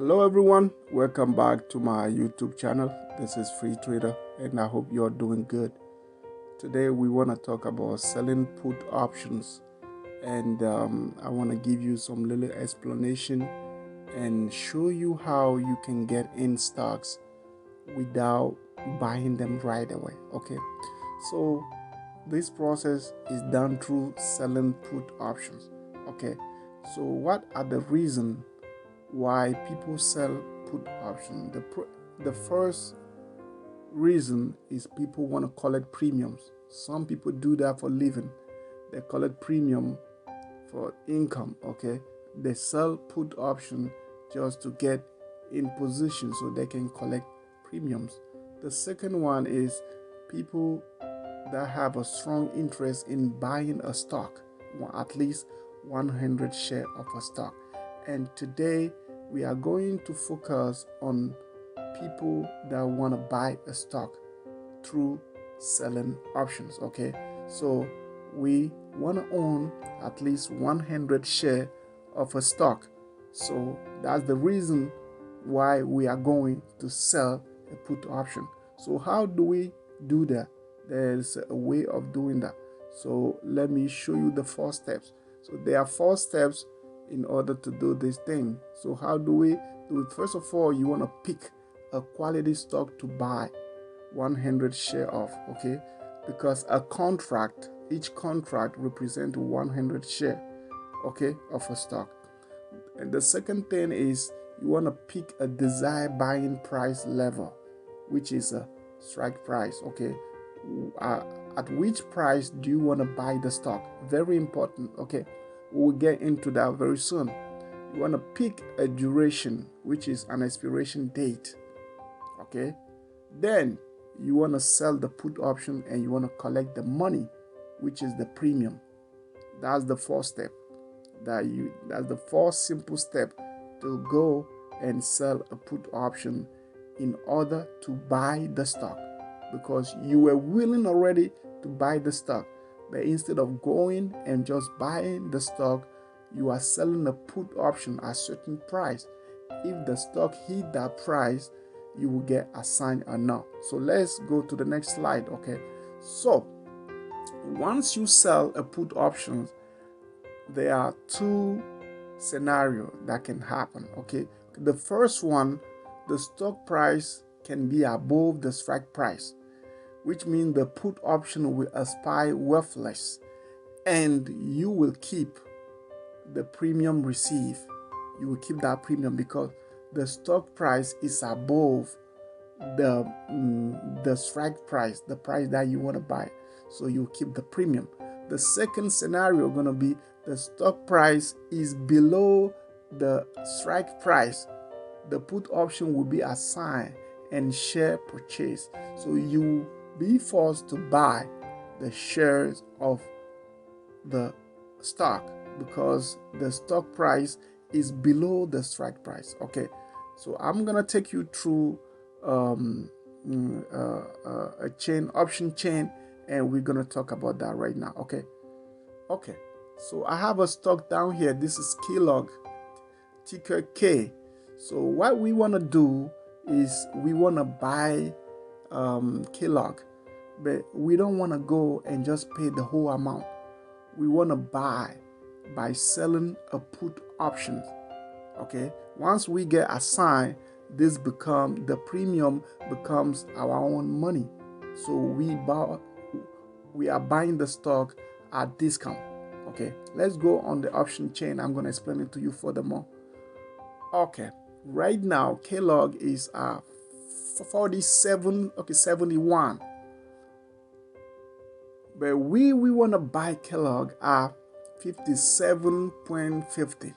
Hello everyone, welcome back to my YouTube channel. This is Free Trader and I hope you're doing good. Today we want to talk about selling put options, and I want to give you some little explanation and show you how you can get in stocks without buying them right away. Okay, so this process is done through selling put options. Okay, so what are the reasons why people sell put option? The first reason is people want to collect premiums. Some people do that for living. They collect premium for income. Okay, they sell put option just to get in position so they can collect premiums. The second one is people that have a strong interest in buying a stock, at least 100 share of a stock. And today we are going to focus on people that want to buy a stock through selling options. Okay, so we want to own at least 100 share of a stock. So that's the reason why we are going to sell a put option. So how do we do that? There's a way of doing that. So let me show you the 4 steps. So there are 4 steps in order to do this thing. So how do we do it? First of all, you want to pick a quality stock to buy 100 share of. Okay, because each contract represents 100 share, okay, of a stock. And the second thing is you want to pick a desired buying price level, which is a strike price. Okay, at which price do you want to buy the stock? Very important. Okay, we will get into that very soon. You want to pick a duration, which is an expiration date. Okay, then you want to sell the put option and you want to collect the money, which is the premium. That's the 4th step. That's the 4 simple step to go and sell a put option in order to buy the stock, because you were willing already to buy the stock, but instead of going and just buying the stock, you are selling a put option at a certain price. If the stock hit that price, you will get assigned or not. So let's go to the next slide. Okay, so once you sell a put option, there are 2 scenarios that can happen. Okay, the first one, the stock price can be above the strike price, which means the put option will expire worthless and you will keep the premium received. You will keep that premium because the stock price is above the strike price, the price that you want to buy. So you keep the premium. The second scenario going to be the stock price is below the strike price. The put option will be assigned and share purchase. So you will be forced to buy the shares of the stock because the stock price is below the strike price. Okay, so I'm gonna take you through a option chain, and we're gonna talk about that right now. Okay, so I have a stock down here. This is Kellogg, ticker K. So what we want to do is we want to buy Kellogg, but we don't want to go and just pay the whole amount. We want to buy by selling a put option. Okay, once we get assigned, the premium becomes our own money. So we are buying the stock at discount. Okay, let's go on the option chain. I'm going to explain it to you furthermore. Okay, right now Kellogg is 71. But we want to buy Kellogg at 57.50.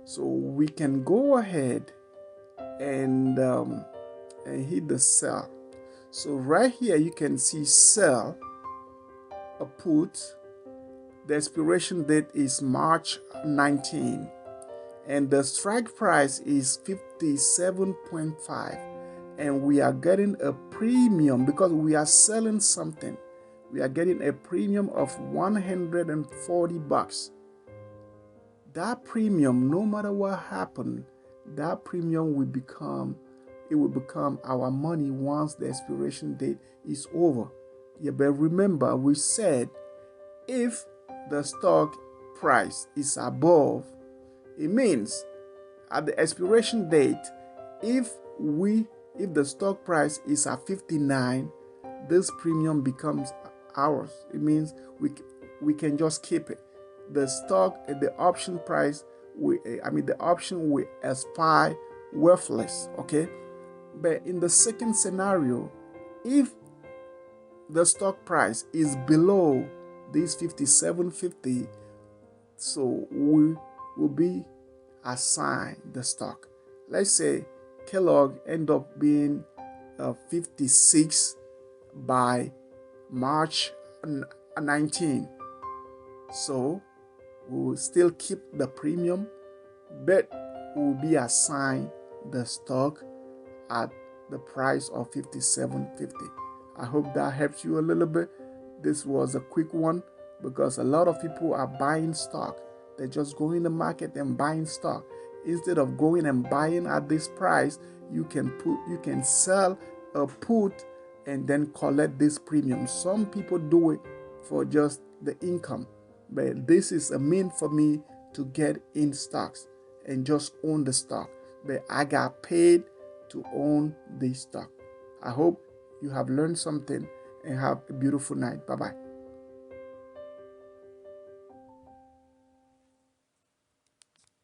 So we can go ahead and hit the sell. So right here you can see sell a put. The expiration date is March 19 and the strike price is 57.5, and we are getting a premium because we are selling something. We are getting a premium of $140. That premium, no matter what happened, that premium will become our money once the expiration date is over. Yeah, but remember, we said if the stock price is above, it means at the expiration date, if the stock price is at 59, this premium becomes ours. It means we can just keep it. The stock, the option price, the option will expire worthless. Okay, but in the second scenario, if the stock price is below this 57.50, so we will be assigned the stock. Let's say Kellogg end up being 56 by March 19. So we will still keep the premium, but we will be assigned the stock at the price of 57.50. I hope that helps you a little bit. This was a quick one because a lot of people are buying stock. They just go in the market and buying stock. Instead of going and buying at this price, you can sell a put and then collect this premium. Some people do it for just the income, but this is a mean for me to get in stocks and just own the stock. But I got paid to own this stock. I hope you have learned something and have a beautiful night. Bye-bye.